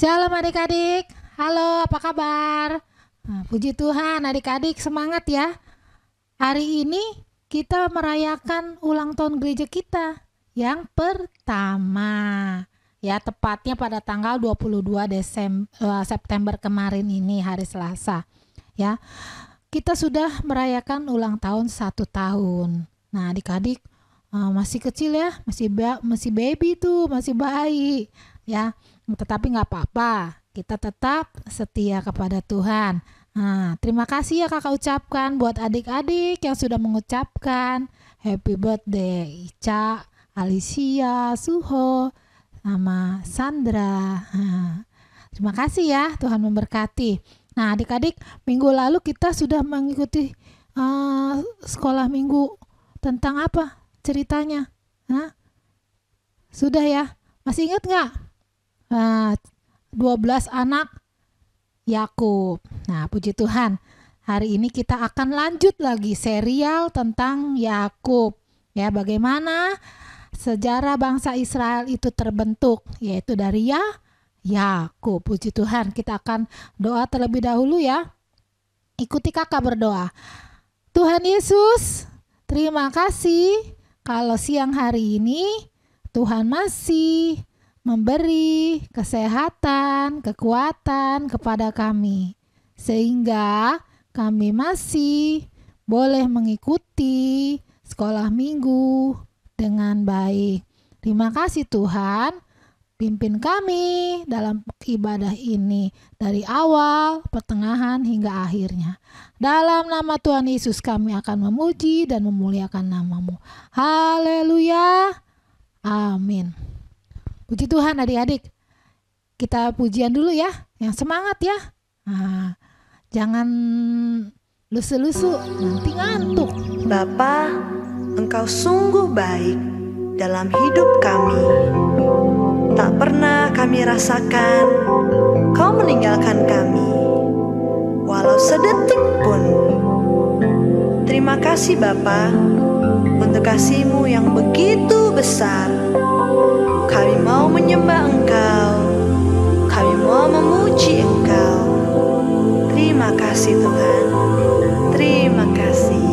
Shalom adik-adik, halo apa kabar? Nah, puji Tuhan adik-adik semangat ya. Hari ini kita merayakan ulang tahun gereja kita yang pertama. Ya tepatnya pada tanggal 22 September kemarin ini hari Selasa. Ya kita sudah merayakan ulang tahun 1 tahun. Nah adik-adik masih kecil ya, masih baby tuh, masih bayi ya. Tetapi nggak apa-apa, kita tetap setia kepada Tuhan. Nah, terima kasih ya kakak ucapkan buat adik-adik yang sudah mengucapkan happy birthday Ica, Alicia, Suho, sama Sandra. Nah, terima kasih ya, Tuhan memberkati. Nah adik-adik, minggu lalu kita sudah mengikuti sekolah minggu tentang apa ceritanya? Nah, sudah ya, masih ingat nggak? 12 anak Yakub. Nah, puji Tuhan. Hari ini kita akan lanjut lagi serial tentang Yakub. Ya, bagaimana sejarah bangsa Israel itu terbentuk, yaitu dari Yakub. Puji Tuhan. Kita akan doa terlebih dahulu ya. Ikuti kakak berdoa. Tuhan Yesus, terima kasih kalau siang hari ini Tuhan masih memberi kesehatan, kekuatan kepada kami, sehingga kami masih boleh mengikuti sekolah minggu dengan baik. Terima kasih Tuhan, pimpin kami dalam ibadah ini dari awal, pertengahan hingga akhirnya. Dalam nama Tuhan Yesus kami akan memuji dan memuliakan nama-Mu. Haleluya. Amin. Puji Tuhan adik-adik, kita pujian dulu ya, yang semangat ya. Nah, jangan lusu-lusu, nanti ngantuk. Bapa, Engkau sungguh baik dalam hidup kami. Tak pernah kami rasakan Kau meninggalkan kami, walau sedetik pun. Terima kasih Bapa, untuk kasih-Mu yang begitu besar. Kami mau menyembah Engkau, kami mau memuji Engkau. Terima kasih Tuhan, terima kasih.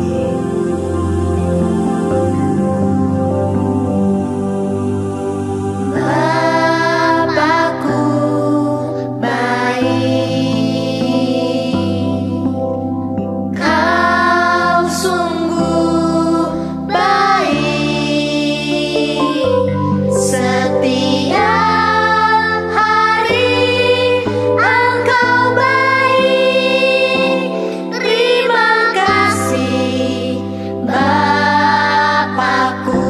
Bapakku baik, Kau sungguh baik. Setiap hari Engkau baik. Terima kasih Bapakku.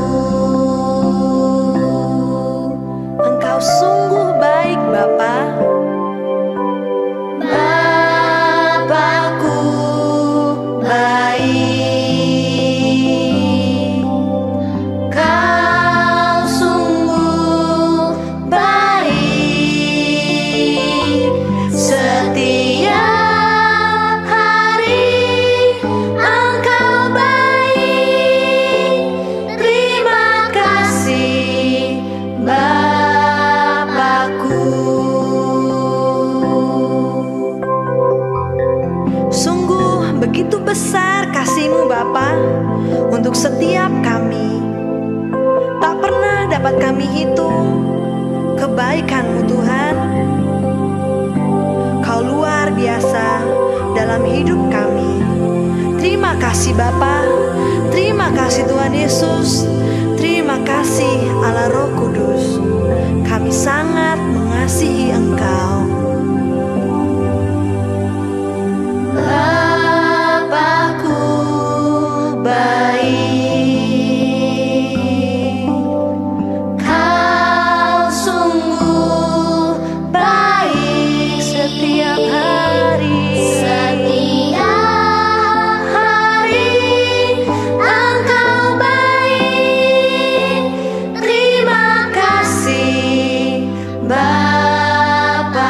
Engkau sungguh baik Bapa. Bapakku baik, Kau sungguh baik. Setiap hari Engkau baik. Terima kasih Bapakku. Sungguh begitu besar kasih-Mu Bapa untuk setiap kami. Tak pernah dapat kami hitung kebaikan-Mu Tuhan. Kau luar biasa dalam hidup kami. Terima kasih Bapa, terima kasih Tuhan Yesus, terima kasih Allah Roh Kudus. Kami sangat mengasihi Engkau. Bapakku baik, Kau sungguh baik. Setiap hari, Setiap hari Engkau baik. Terima kasih Bapakku.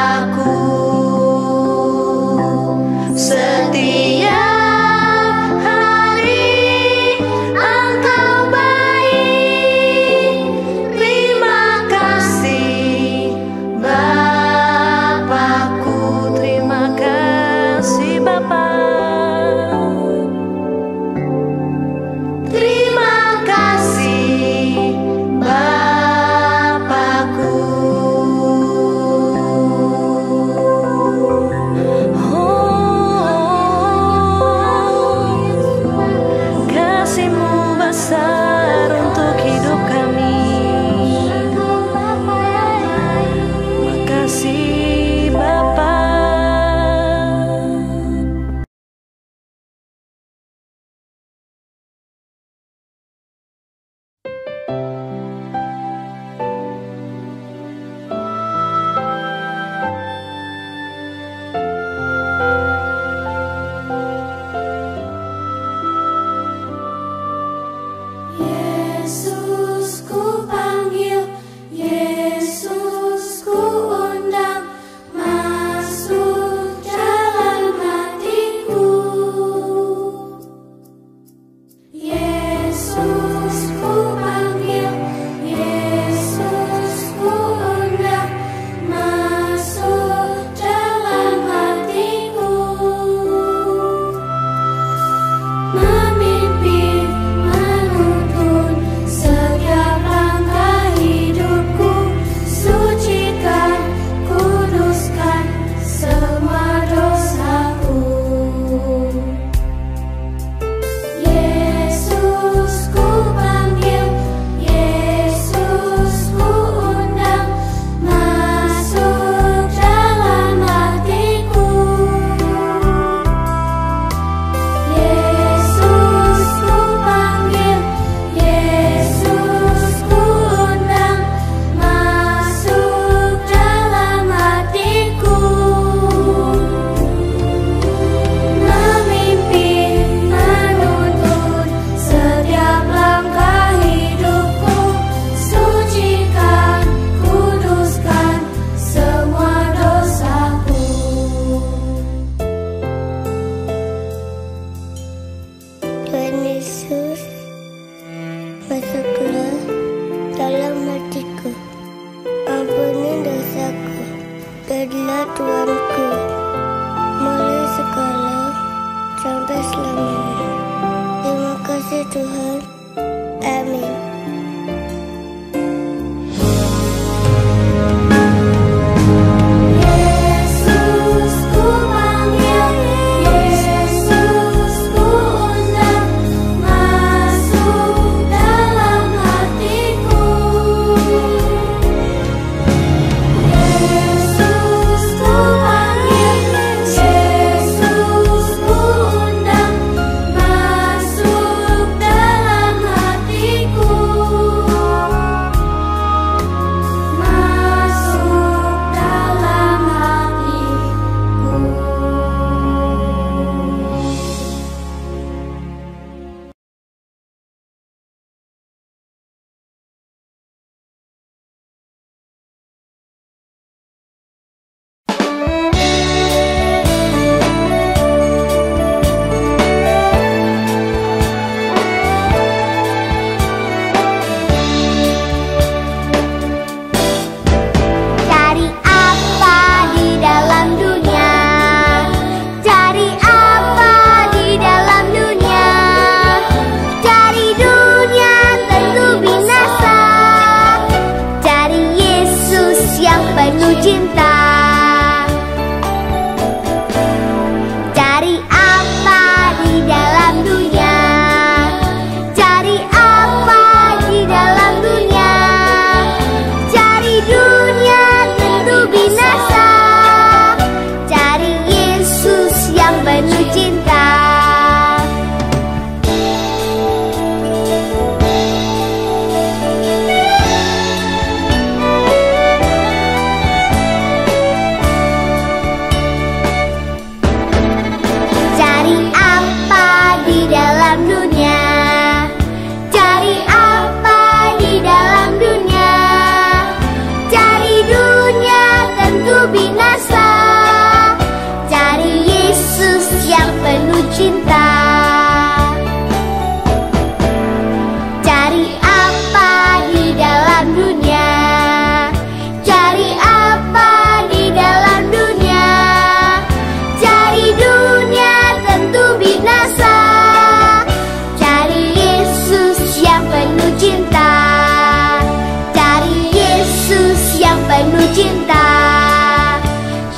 penuh cinta.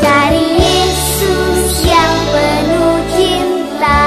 Cari Yesus yang penuh cinta.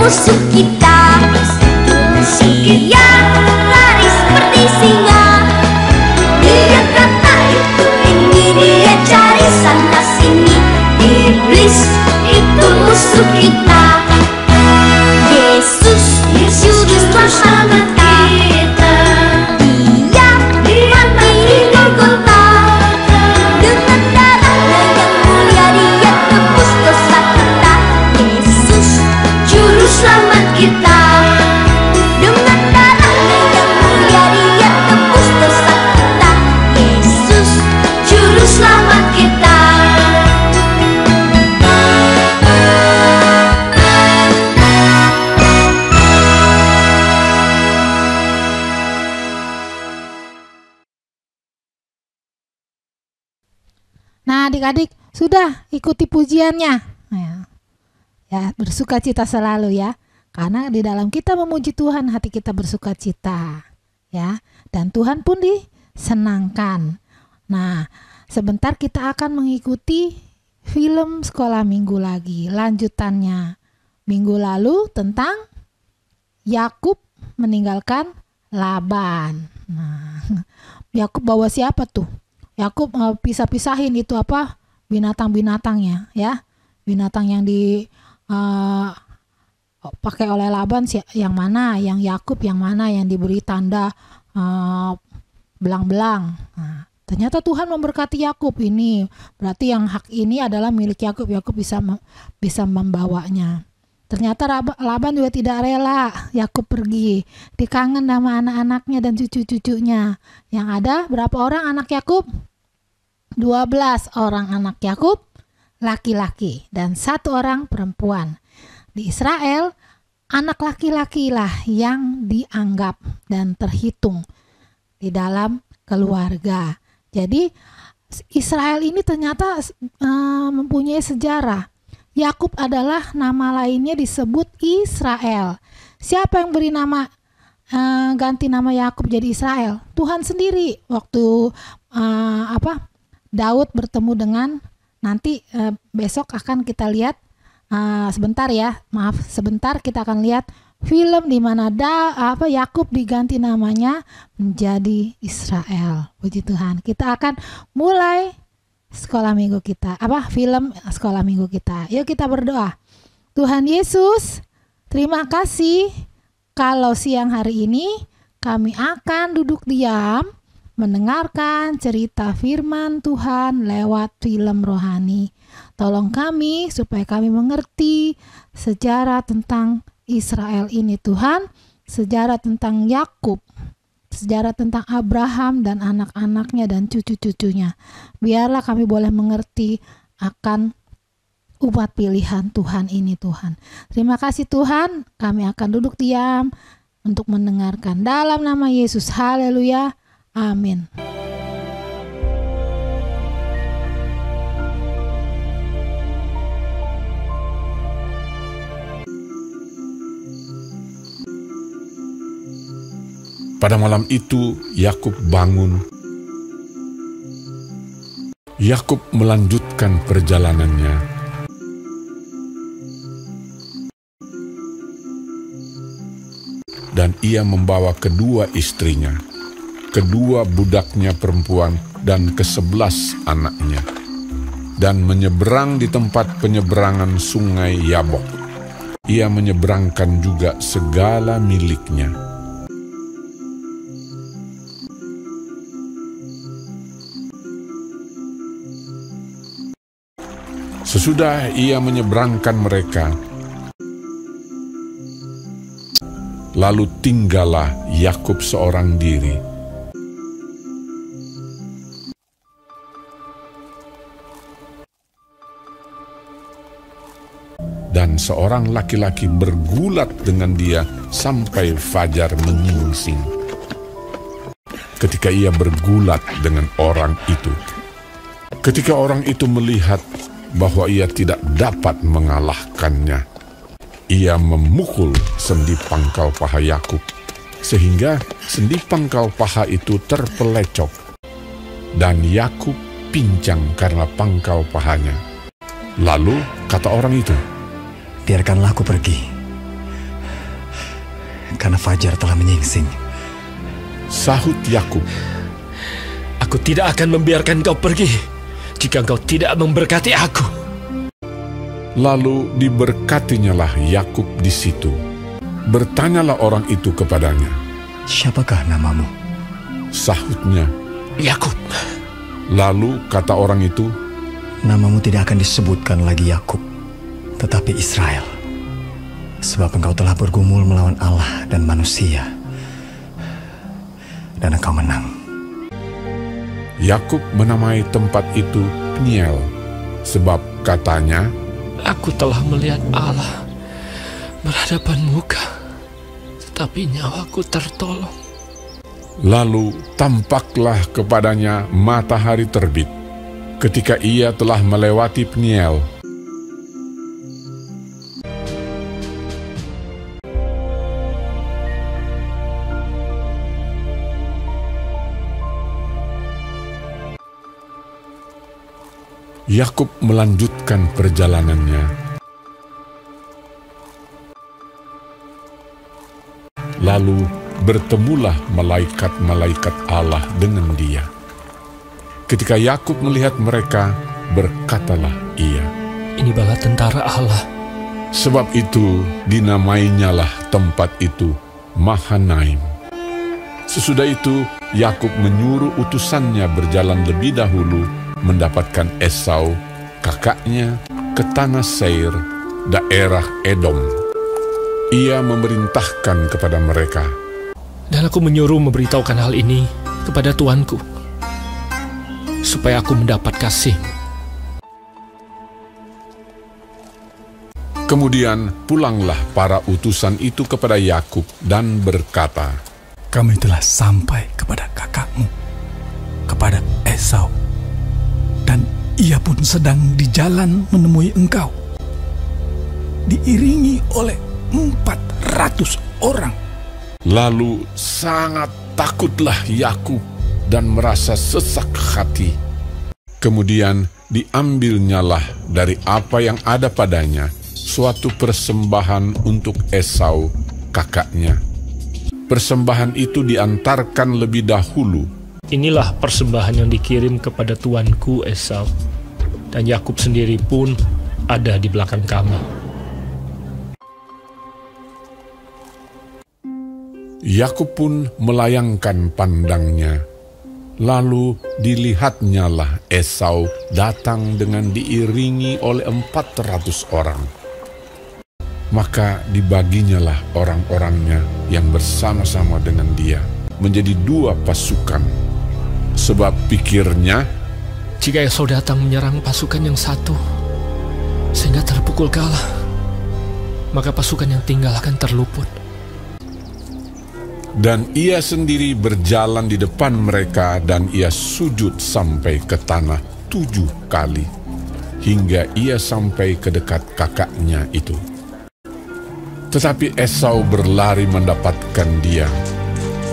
musuh kita. Dia lari seperti singa, dia kata itu ini, dia cari sana sini. Iblis itu musuh kita. Yesus juru selamat kita. Dia mati di Golgota, dengan darahnya yang mulia dia tebus dosa kita. Yesus juru selamat kita. Dengan darahnya yang mulia dia tebus dosa kita. Yesus juru selamat kita. Nah, adik-adik sudah ikuti pujiannya. Ya, bersukacita selalu ya. Karena di dalam kita memuji Tuhan, hati kita bersukacita. Ya, dan Tuhan pun disenangkan. Nah, sebentar kita akan mengikuti film sekolah minggu lagi. Lanjutannya minggu lalu tentang Yakub meninggalkan Laban. Nah, Yakub bawa siapa tuh? Yakub pisah-pisahin itu apa? Binatang-binatangnya ya. Binatang yang pakai oleh Laban yang mana? Yang Yakub yang mana? Yang diberi tanda belang-belang. Nah, ternyata Tuhan memberkati Yakub ini. Berarti yang hak ini adalah milik Yakub. Yakub bisa membawanya. Ternyata Laban juga tidak rela Yakub pergi. Dikangen sama anak-anaknya dan cucu-cucunya. Yang ada berapa orang anak Yakub? 12 orang anak Yakub laki-laki dan 1 orang perempuan. Di Israel, anak laki-laki lah yang dianggap dan terhitung di dalam keluarga. Jadi Israel ini ternyata mempunyai sejarah. Yakub adalah nama lainnya disebut Israel. Siapa yang beri nama ganti nama Yakub jadi Israel? Tuhan sendiri. Waktu Daud bertemu dengan nanti besok akan kita lihat sebentar kita akan lihat film di mana Yakub diganti namanya menjadi Israel. Puji Tuhan. Kita akan mulai sekolah minggu kita, film sekolah minggu kita. Yuk kita berdoa. Tuhan Yesus, terima kasih kalau siang hari ini kami akan duduk diam mendengarkan cerita firman Tuhan lewat film rohani. Tolong kami supaya kami mengerti sejarah tentang Israel ini Tuhan, sejarah tentang Yakub, sejarah tentang Abraham dan anak-anaknya dan cucu-cucunya. Biarlah kami boleh mengerti akan umat pilihan Tuhan ini Tuhan. Terima kasih Tuhan, kami akan duduk diam untuk mendengarkan. Dalam nama Yesus, haleluya, amin. Pada malam itu Yakub bangun. Yakub melanjutkan perjalanannya. Dan ia membawa kedua istrinya, kedua budaknya perempuan dan ke-11 anaknya, dan menyeberang di tempat penyeberangan sungai Yabok. Ia menyeberangkan juga segala miliknya. Sesudah ia menyeberangkan mereka, lalu tinggallah Yakub seorang diri. Dan seorang laki-laki bergulat dengan dia sampai fajar menyingsing. Ketika ia bergulat dengan orang itu, ketika orang itu melihat bahwa ia tidak dapat mengalahkannya, ia memukul sendi pangkal paha Yakub, sehingga sendi pangkal paha itu terpelecok, dan Yakub pincang karena pangkal pahanya. Lalu kata orang itu, "Biarkanlah aku pergi, karena fajar telah menyingsing. Sahut Yakub, Aku tidak akan membiarkan kau pergi jika engkau tidak memberkati aku. lalu diberkatinyalah Yakub di situ. Bertanyalah orang itu kepadanya. Siapakah namamu? Sahutnya. Yakub. Lalu kata orang itu, Namamu tidak akan disebutkan lagi Yakub, tetapi Israel. Sebab engkau telah bergumul melawan Allah dan manusia, dan engkau menang. Yakub menamai tempat itu Peniel, sebab katanya, Aku telah melihat Allah berhadapan muka, tetapi nyawaku tertolong. lalu tampaklah kepadanya matahari terbit ketika ia telah melewati Peniel. Yakub melanjutkan perjalanannya. Lalu bertemulah malaikat-malaikat Allah dengan dia. Ketika Yakub melihat mereka, berkatalah ia, Ini bala tentara Allah. sebab itu dinamainyalah tempat itu Mahanaim. Sesudah itu Yakub menyuruh utusannya berjalan lebih dahulu mendapatkan Esau, kakaknya, ke tanah Seir, daerah Edom. Ia memerintahkan kepada mereka, Dan aku menyuruh memberitahukan hal ini kepada tuanku, supaya aku mendapat kasih. kemudian pulanglah para utusan itu kepada Yakub dan berkata, Kami telah sampai kepada kakakmu, kepada Esau, dan ia pun sedang di jalan menemui engkau, diiringi oleh 400 orang. Lalu sangat takutlah Yakub dan merasa sesak hati. Kemudian diambilnyalah dari apa yang ada padanya suatu persembahan untuk Esau, kakaknya. Persembahan itu diantarkan lebih dahulu. Inilah persembahan yang dikirim kepada tuanku Esau, dan Yakub sendiri pun ada di belakang kami. Yakub pun melayangkan pandangnya. Lalu dilihatnyalah Esau datang dengan diiringi oleh 400 orang. Maka dibaginyalah orang-orangnya yang bersama-sama dengan dia menjadi 2 pasukan. Sebab pikirnya, Jika Esau datang menyerang pasukan yang satu, sehingga terpukul kalah, maka pasukan yang tinggal akan terluput. dan ia sendiri berjalan di depan mereka dan ia sujud sampai ke tanah 7 kali, hingga ia sampai ke dekat kakaknya itu. Tetapi Esau berlari mendapatkan dia,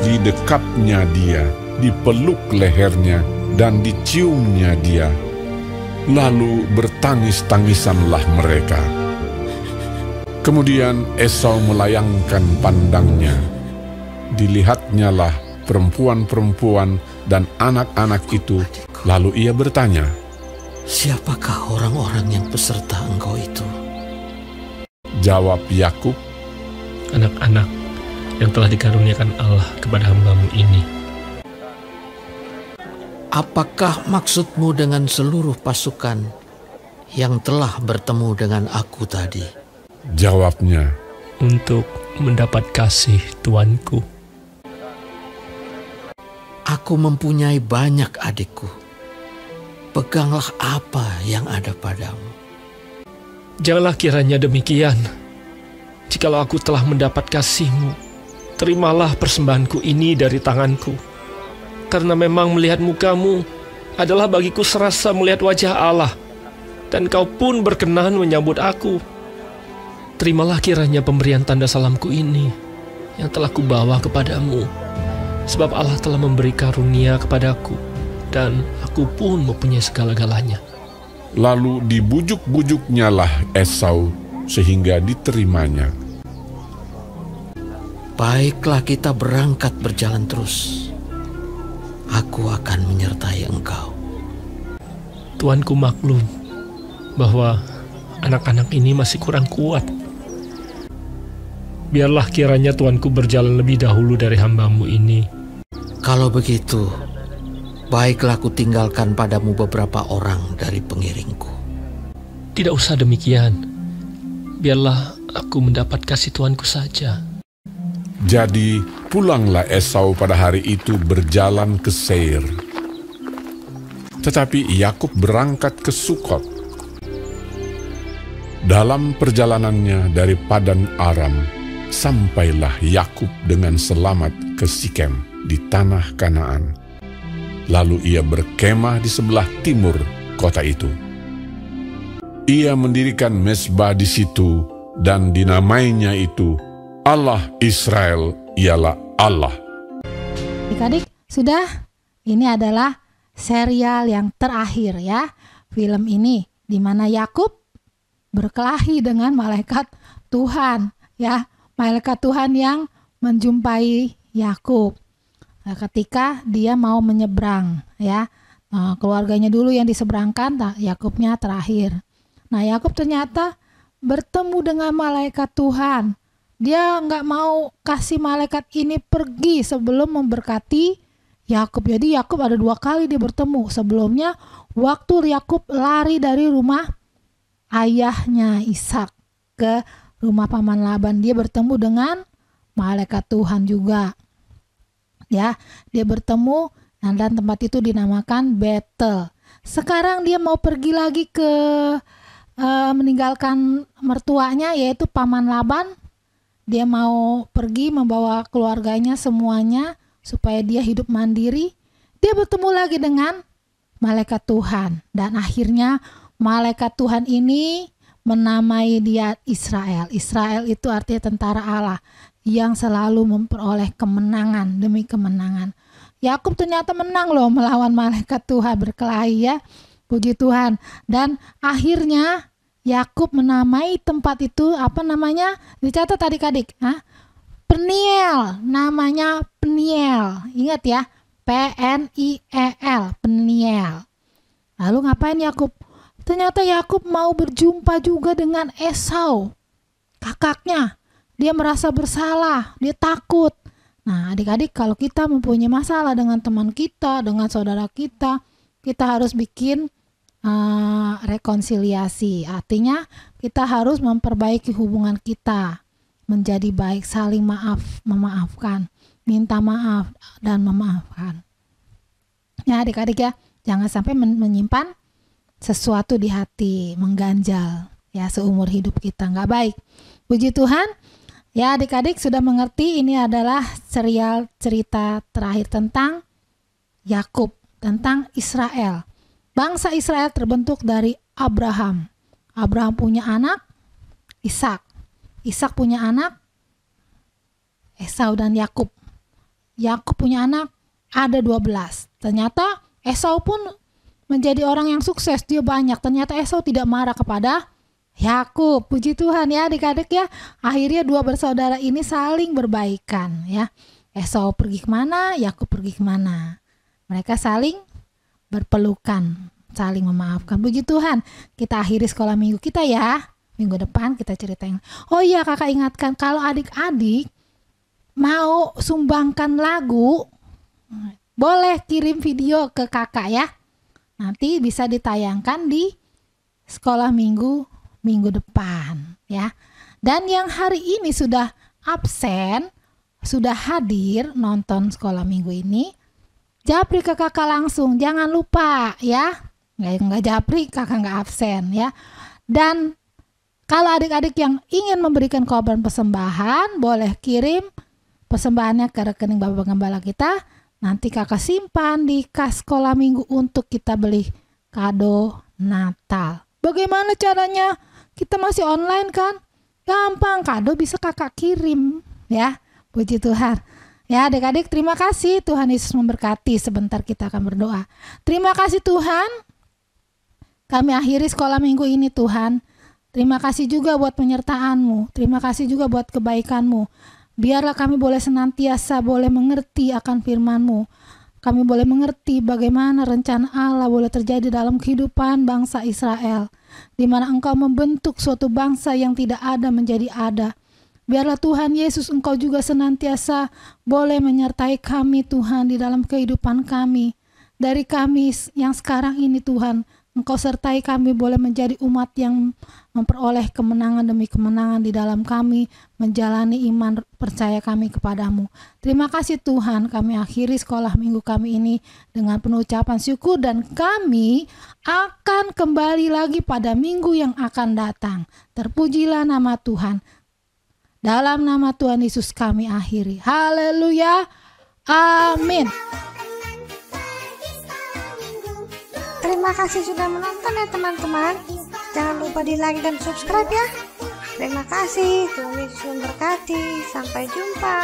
didekapnya dia, dipeluk lehernya, dan diciumnya dia. Lalu bertangis-tangisanlah mereka. Kemudian Esau melayangkan pandangnya. Dilihatnyalah perempuan-perempuan dan anak-anak itu. Lalu ia bertanya, Siapakah orang-orang yang peserta engkau itu? jawab Yakub, Anak-anak yang telah dikaruniakan Allah kepada hamba-Mu ini. Apakah maksudmu dengan seluruh pasukan yang telah bertemu dengan aku tadi? jawabnya, Untuk mendapat kasih tuanku. Aku mempunyai banyak adikku. Peganglah apa yang ada padamu. Janganlah kiranya demikian. Jikalau aku telah mendapat kasih-Mu, terimalah persembahanku ini dari tanganku. Karena memang melihat muka-Mu adalah bagiku serasa melihat wajah Allah, dan Kau pun berkenan menyambut aku. Terimalah kiranya pemberian tanda salamku ini yang telah kubawa kepadamu, sebab Allah telah memberi karunia kepadaku, dan aku pun mempunyai segala-galanya. Lalu dibujuk-bujuknyalah Esau sehingga diterimanya. Baiklah, kita berangkat berjalan terus. Aku akan menyertai engkau. Tuanku maklum bahwa anak-anak ini masih kurang kuat. Biarlah kiranya Tuanku berjalan lebih dahulu dari hamba-Mu ini. Kalau begitu, baiklah aku tinggalkan padamu beberapa orang dari pengiringku. Tidak usah demikian. Biarlah aku mendapat kasih Tuanku saja. Jadi pulanglah Esau pada hari itu berjalan ke Seir. Tetapi Yakub berangkat ke Sukot. Dalam perjalanannya dari Padan Aram, sampailah Yakub dengan selamat ke Sikem di tanah Kanaan. Lalu ia berkemah di sebelah timur kota itu. Ia mendirikan mezbah di situ dan dinamainya itu Allah Israel ialah Allah. Adik-adik, sudah, ini adalah serial yang terakhir ya. Film ini di mana Yakub berkelahi dengan malaikat Tuhan ya. Malaikat Tuhan yang menjumpai Yakub ketika dia mau menyeberang ya. Keluarganya dulu yang diseberangkan, Yakubnya terakhir. Nah, Yakub ternyata bertemu dengan malaikat Tuhan. Dia nggak mau kasih malaikat ini pergi sebelum memberkati Yakub. Jadi Yakub ada 2 kali dia bertemu. Sebelumnya waktu Yakub lari dari rumah ayahnya Ishak ke rumah paman Laban, dia bertemu dengan malaikat Tuhan juga. Ya, dia bertemu dan tempat itu dinamakan Betel. Sekarang dia mau pergi lagi ke meninggalkan mertuanya yaitu paman Laban. Dia mau pergi membawa keluarganya semuanya supaya dia hidup mandiri. Dia bertemu lagi dengan malaikat Tuhan. Dan akhirnya malaikat Tuhan ini menamai dia Israel. Israel itu artinya tentara Allah yang selalu memperoleh kemenangan demi kemenangan. Yakub ternyata menang loh melawan malaikat Tuhan, berkelahi ya. Puji Tuhan. Dan akhirnya Yakub menamai tempat itu apa namanya? Dicatat adik-adik. Peniel, namanya Peniel. Ingat ya, P-N-I-E-L, Peniel. Lalu ngapain Yakub? Ternyata Yakub mau berjumpa juga dengan Esau, kakaknya. Dia merasa bersalah, dia takut. Nah, adik-adik, kalau kita mempunyai masalah dengan teman kita, dengan saudara kita harus bikin rekonsiliasi. Artinya kita harus memperbaiki hubungan kita menjadi baik, saling memaafkan, minta maaf dan memaafkan. Ya adik-adik ya, jangan sampai menyimpan sesuatu di hati, mengganjal ya seumur hidup kita, nggak baik. Puji Tuhan. Ya adik-adik sudah mengerti, ini adalah serial cerita terakhir tentang Yakub, tentang Israel. Bangsa Israel terbentuk dari Abraham. Abraham punya anak Ishak. Ishak punya anak Esau dan Yakub. Yakub punya anak ada 12. Ternyata Esau pun menjadi orang yang sukses, dia banyak. Ternyata Esau tidak marah kepada Yakub. Puji Tuhan ya adik-adik ya. Akhirnya 2 bersaudara ini saling berbaikan ya. Esau pergi kemana, Yakub pergi kemana. Mereka saling berpelukan, saling memaafkan. Puji Tuhan. Kita akhiri sekolah minggu kita ya. Minggu depan kita ceritain. Oh iya, kakak ingatkan, kalau adik-adik mau sumbangkan lagu, boleh kirim video ke kakak ya. Nanti bisa ditayangkan di sekolah minggu depan ya. Dan yang hari ini sudah absen, sudah hadir nonton sekolah minggu ini, japri ke kakak langsung, jangan lupa ya. Nggak japri, kakak nggak absen ya. Dan kalau adik-adik yang ingin memberikan korban persembahan, boleh kirim persembahannya ke rekening Bapak Gembala kita. Nanti kakak simpan di kas sekolah minggu untuk kita beli kado Natal. Bagaimana caranya? Kita masih online kan? Gampang, kado bisa kakak kirim ya. Puji Tuhan. Ya adik-adik, terima kasih. Tuhan Yesus memberkati. Sebentar kita akan berdoa. Terima kasih Tuhan. Kami akhiri sekolah minggu ini Tuhan. Terima kasih juga buat penyertaan-Mu. Terima kasih juga buat kebaikan-Mu. Biarlah kami boleh senantiasa boleh mengerti akan firman-Mu. Kami boleh mengerti bagaimana rencana Allah boleh terjadi dalam kehidupan bangsa Israel, di mana Engkau membentuk suatu bangsa yang tidak ada menjadi ada. Biarlah Tuhan Yesus, Engkau juga senantiasa boleh menyertai kami Tuhan di dalam kehidupan kami. Dari kami yang sekarang ini Tuhan, Engkau sertai kami boleh menjadi umat yang memperoleh kemenangan demi kemenangan di dalam kami, menjalani iman percaya kami kepadamu. Terima kasih Tuhan, kami akhiri sekolah minggu kami ini dengan penuh ucapan syukur, dan kami akan kembali lagi pada minggu yang akan datang. Terpujilah nama Tuhan. Dalam nama Tuhan Yesus kami akhiri. Haleluya. Amin. Terima kasih sudah menonton ya teman-teman. Jangan lupa di like dan subscribe ya. Terima kasih. Tuhan Yesus memberkati. Sampai jumpa.